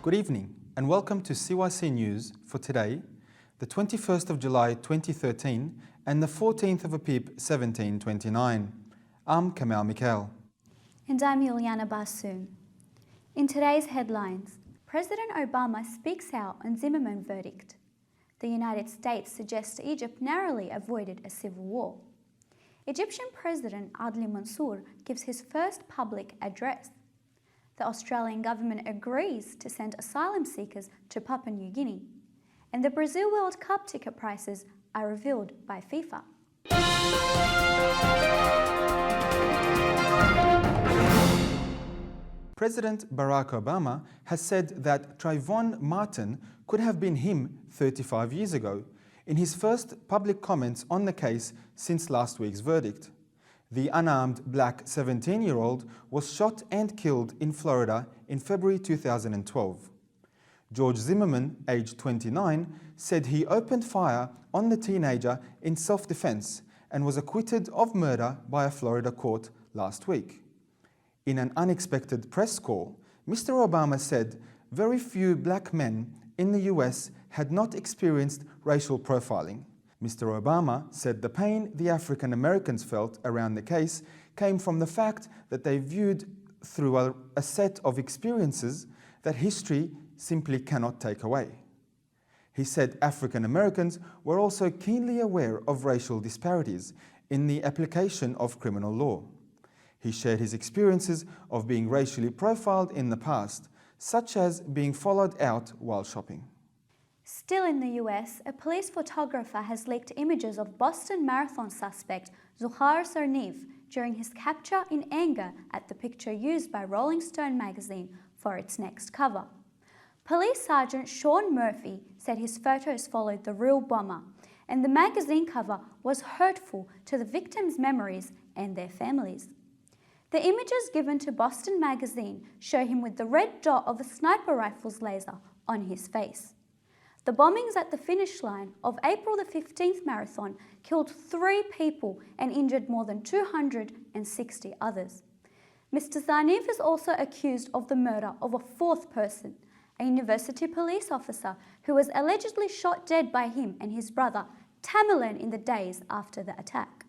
Good evening and welcome to CYC News for today, the 21st of July 2013 and the 14th of Apib 1729. I'm Kamal Mikhail. And I'm Juliana Bassoon. In today's headlines, President Obama speaks out on Zimmerman verdict. The United States suggests Egypt narrowly avoided a civil war. Egyptian President Adly Mansour gives his first public address. The Australian government agrees to send asylum seekers to Papua New Guinea. And the Brazil World Cup ticket prices are revealed by FIFA. President Barack Obama has said that Trayvon Martin could have been him 35 years ago in his first public comments on the case since last week's verdict. The unarmed black 17-year-old was shot and killed in Florida in February 2012. George Zimmerman, aged 29, said he opened fire on the teenager in self-defense and was acquitted of murder by a Florida court last week. In an unexpected press call, Mr. Obama said very few black men in the US had not experienced racial profiling. Mr. Obama said the pain the African Americans felt around the case came from the fact that they viewed through a set of experiences that history simply cannot take away. He said African Americans were also keenly aware of racial disparities in the application of criminal law. He shared his experiences of being racially profiled in the past, such as being followed out while shopping. Still in the US, a police photographer has leaked images of Boston Marathon suspect Zohar Zarniv during his capture in anger at the picture used by Rolling Stone magazine for its next cover. Police Sergeant Sean Murphy said his photos followed the real bomber, and the magazine cover was hurtful to the victims' memories and their families. The images given to Boston Magazine show him with the red dot of a sniper rifle's laser on his face. The bombings at the finish line of April the 15th marathon killed 3 people and injured more than 260 others. Mr. Zarniv is also accused of the murder of a 4th person, a university police officer who was allegedly shot dead by him and his brother Tamerlan in the days after the attack.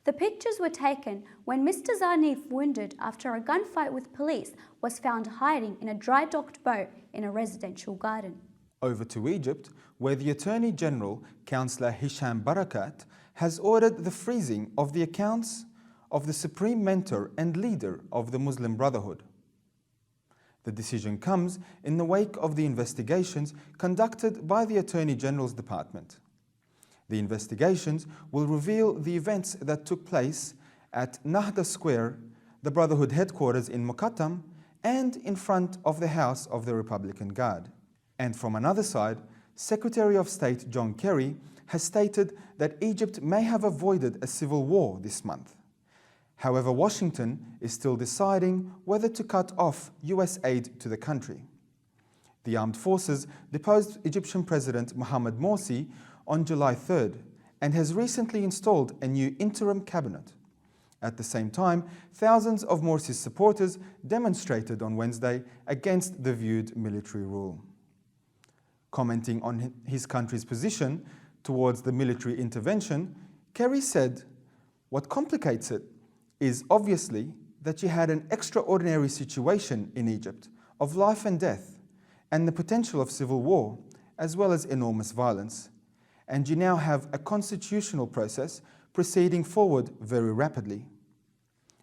The pictures were taken when Mr. Zarniv, wounded after a gunfight with police, was found hiding in a dry-docked boat in a residential garden. Over to Egypt, where the Attorney General, Councillor Hisham Barakat, has ordered the freezing of the accounts of the supreme mentor and leader of the Muslim Brotherhood. The decision comes in the wake of the investigations conducted by the Attorney General's Department. The investigations will reveal the events that took place at Nahda Square, the Brotherhood headquarters in Muqattam, and in front of the House of the Republican Guard. And from another side, Secretary of State John Kerry has stated that Egypt may have avoided a civil war this month. However, Washington is still deciding whether to cut off US aid to the country. The armed forces deposed Egyptian President Mohamed Morsi on July 3rd and has recently installed a new interim cabinet. At the same time, thousands of Morsi's supporters demonstrated on Wednesday against the viewed military rule. Commenting on his country's position towards the military intervention, Kerry said, "What complicates it is obviously that you had an extraordinary situation in Egypt of life and death and the potential of civil war, as well as enormous violence. And you now have a constitutional process proceeding forward very rapidly.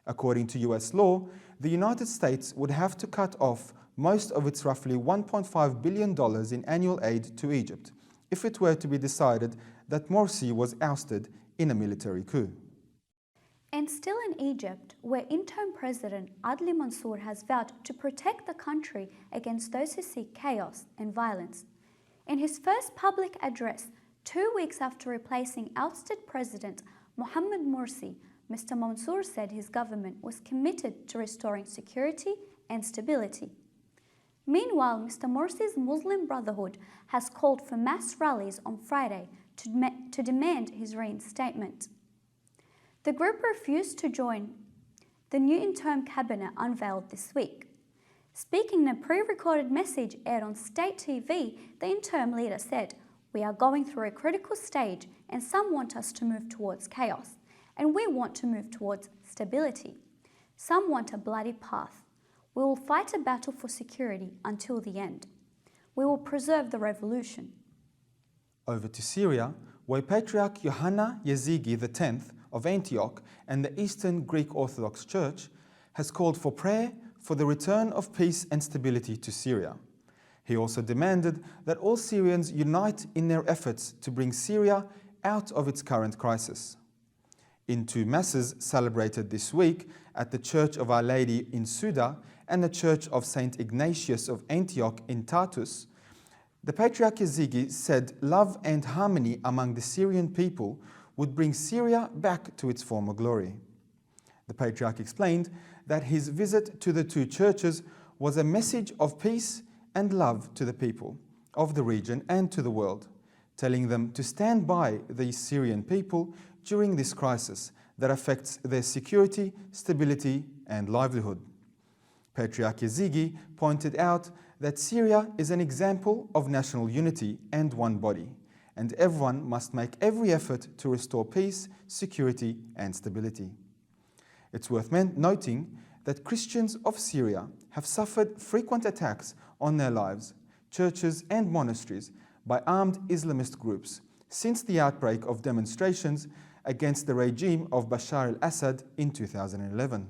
According to US law, the United States would have to cut off most of its roughly $1.5 billion in annual aid to Egypt if it were to be decided that Morsi was ousted in a military coup." And still in Egypt, where interim President Adly Mansour has vowed to protect the country against those who seek chaos and violence. In his first public address, 2 weeks after replacing ousted President Mohamed Morsi, Mr. Mansour said his government was committed to restoring security and stability. Meanwhile, Mr. Morsi's Muslim Brotherhood has called for mass rallies on Friday to demand his reinstatement. The group refused to join the new interim cabinet unveiled this week. Speaking in a pre-recorded message aired on state TV, the interim leader said, "We are going through a critical stage and some want us to move towards chaos, and we want to move towards stability. Some want a bloody path. We will fight a battle for security until the end. We will preserve the revolution." Over to Syria, where Patriarch Yohanna Yazigi X of Antioch and the Eastern Greek Orthodox Church has called for prayer for the return of peace and stability to Syria. He also demanded that all Syrians unite in their efforts to bring Syria out of its current crisis. In two masses celebrated this week at the Church of Our Lady in Suda and the Church of St. Ignatius of Antioch in Tartus, the Patriarch Yazigi said love and harmony among the Syrian people would bring Syria back to its former glory. The Patriarch explained that his visit to the two churches was a message of peace and love to the people of the region and to the world, telling them to stand by the Syrian people during this crisis that affects their security, stability, and livelihood. Patriarch Yazigi pointed out that Syria is an example of national unity and one body, and everyone must make every effort to restore peace, security, and stability. It's worth noting that Christians of Syria have suffered frequent attacks on their lives, churches, and monasteries by armed Islamist groups since the outbreak of demonstrations against the regime of Bashar al-Assad in 2011.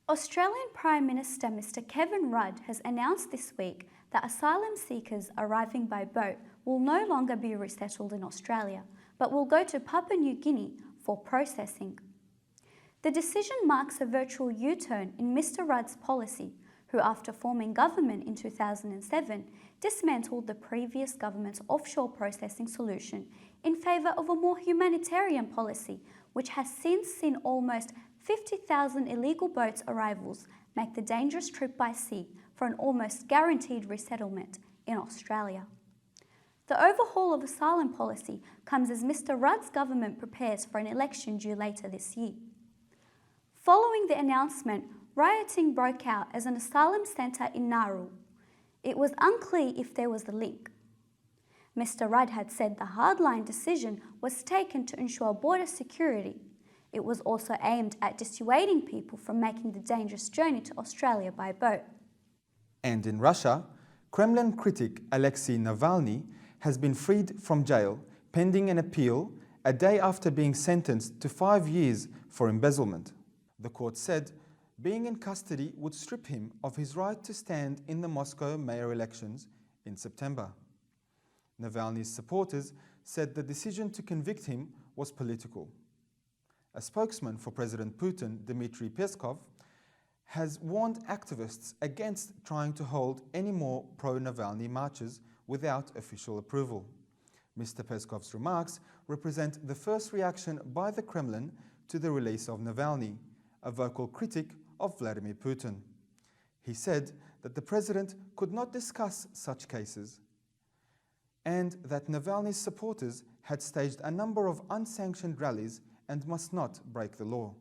Australian Prime Minister Mr. Kevin Rudd has announced this week that asylum seekers arriving by boat will no longer be resettled in Australia, but will go to Papua New Guinea for processing. The decision marks a virtual U-turn in Mr. Rudd's policy, who after forming government in 2007, dismantled the previous government's offshore processing solution in favour of a more humanitarian policy, which has since seen almost 50,000 illegal boats arrivals make the dangerous trip by sea for an almost guaranteed resettlement in Australia. The overhaul of asylum policy comes as Mr. Rudd's government prepares for an election due later this year. Following the announcement, rioting broke out as an asylum centre in Nauru. It was unclear if there was a link. Mr. Rudd had said the hardline decision was taken to ensure border security. It was also aimed at dissuading people from making the dangerous journey to Australia by boat. And in Russia, Kremlin critic Alexei Navalny has been freed from jail pending an appeal a day after being sentenced to 5 years for embezzlement. The court said being in custody would strip him of his right to stand in the Moscow mayor elections in September. Navalny's supporters said the decision to convict him was political. A spokesman for President Putin, Dmitry Peskov, has warned activists against trying to hold any more pro-Navalny marches without official approval. Mr. Peskov's remarks represent the first reaction by the Kremlin to the release of Navalny, a vocal critic of Vladimir Putin. He said that the president could not discuss such cases and that Navalny's supporters had staged a number of unsanctioned rallies and must not break the law.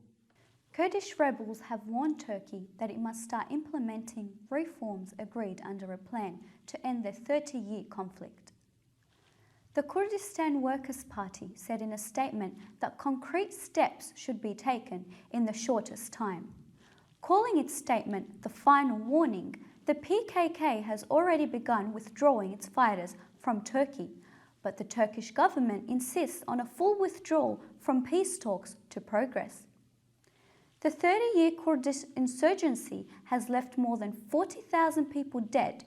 Kurdish rebels have warned Turkey that it must start implementing reforms agreed under a plan to end their 30-year conflict. The Kurdistan Workers' Party said in a statement that concrete steps should be taken in the shortest time. Calling its statement the final warning, the PKK has already begun withdrawing its fighters from Turkey, but the Turkish government insists on a full withdrawal from peace talks to progress. The 30-year Kurdish insurgency has left more than 40,000 people dead.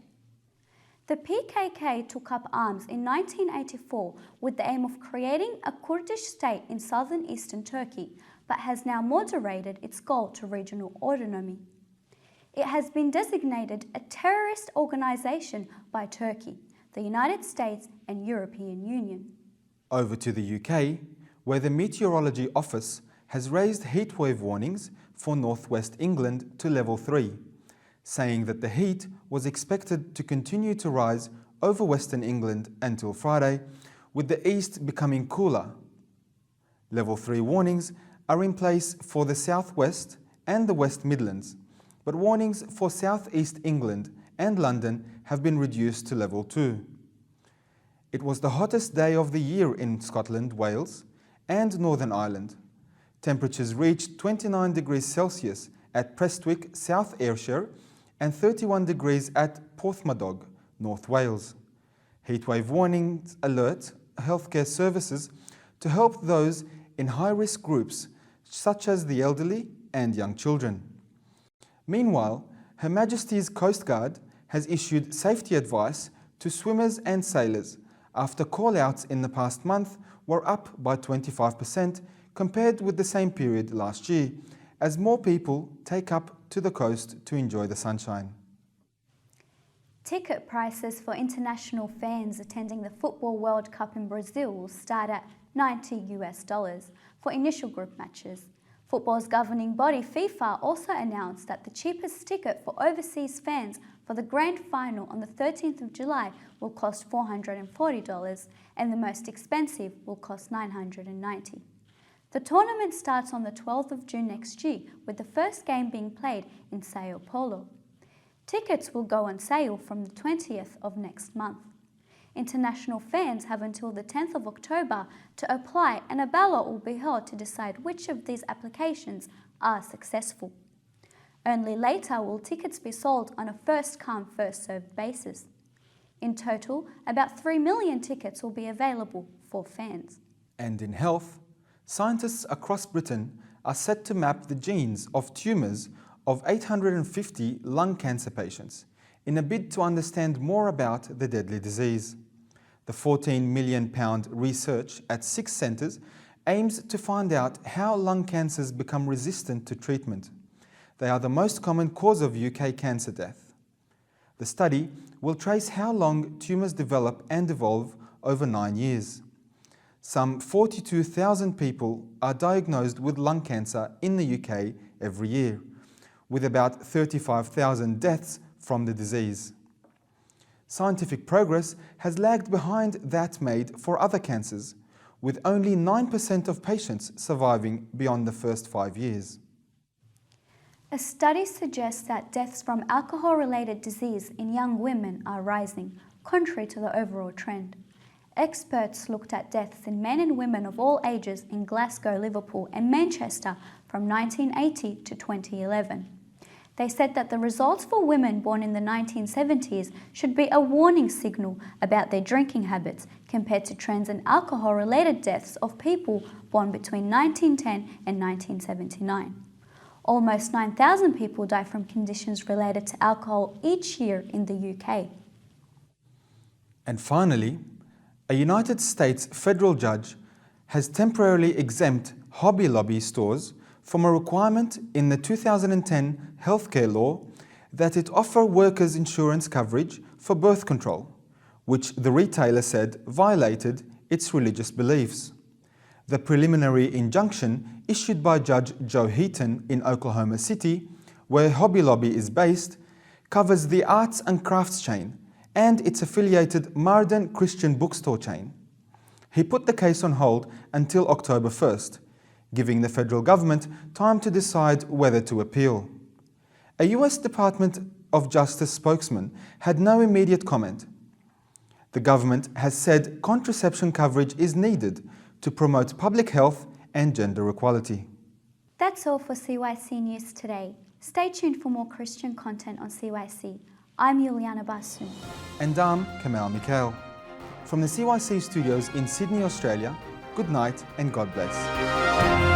The PKK took up arms in 1984 with the aim of creating a Kurdish state in southern eastern Turkey, but has now moderated its goal to regional autonomy. It has been designated a terrorist organization by Turkey, the United States and European Union. Over to the UK, where the Meteorology Office has raised heatwave warnings for northwest England to level 3, saying that the heat was expected to continue to rise over western England until Friday, with the east becoming cooler. Level 3 warnings are in place for the South West and the West Midlands, but warnings for South East England and London have been reduced to Level 2. It was the hottest day of the year in Scotland, Wales and Northern Ireland. Temperatures reached 29 degrees Celsius at Prestwick, South Ayrshire, and 31 degrees at Porthmadog, North Wales. Heatwave warnings alert healthcare services to help those in high-risk groups such as the elderly and young children. Meanwhile, Her Majesty's Coast Guard has issued safety advice to swimmers and sailors after call-outs in the past month were up by 25% compared with the same period last year, as more people take up to the coast to enjoy the sunshine. Ticket prices for international fans attending the Football World Cup in Brazil will start at $90 for initial group matches. Football's governing body FIFA also announced that the cheapest ticket for overseas fans for the grand final on the 13th of July will cost $440 and the most expensive will cost $990. The tournament starts on the 12th of June next year, with the first game being played in Sao Paulo. Tickets will go on sale from the 20th of next month. International fans have until the 10th of October to apply, and a ballot will be held to decide which of these applications are successful. Only later will tickets be sold on a first-come, first-served basis. In total, about 3 million tickets will be available for fans. And in health, scientists across Britain are set to map the genes of tumours of 850 lung cancer patients in a bid to understand more about the deadly disease. The £14 million research at 6 centres aims to find out how lung cancers become resistant to treatment. They are the most common cause of UK cancer death. The study will trace how long tumours develop and evolve over 9 years. Some 42,000 people are diagnosed with lung cancer in the UK every year, with about 35,000 deaths from the disease. Scientific progress has lagged behind that made for other cancers, with only 9% of patients surviving beyond the first 5 years. A study suggests that deaths from alcohol-related disease in young women are rising, contrary to the overall trend. Experts looked at deaths in men and women of all ages in Glasgow, Liverpool and Manchester from 1980 to 2011. They said that the results for women born in the 1970s should be a warning signal about their drinking habits compared to trends in alcohol-related deaths of people born between 1910 and 1979. Almost 9,000 people die from conditions related to alcohol each year in the UK. And finally, a United States federal judge has temporarily exempt Hobby Lobby stores from a requirement in the 2010 healthcare law that it offer workers' insurance coverage for birth control, which the retailer said violated its religious beliefs. The preliminary injunction issued by Judge Joe Heaton in Oklahoma City, where Hobby Lobby is based, covers the arts and crafts chain and its affiliated Marden Christian bookstore chain. He put the case on hold until October 1st, giving the federal government time to decide whether to appeal. A US Department of Justice spokesman had no immediate comment. The government has said contraception coverage is needed to promote public health and gender equality. That's all for CYC News today. Stay tuned for more Christian content on CYC. I'm Juliana Basu. And I'm Kamal Mikhail. From the CYC studios in Sydney, Australia, good night and God bless.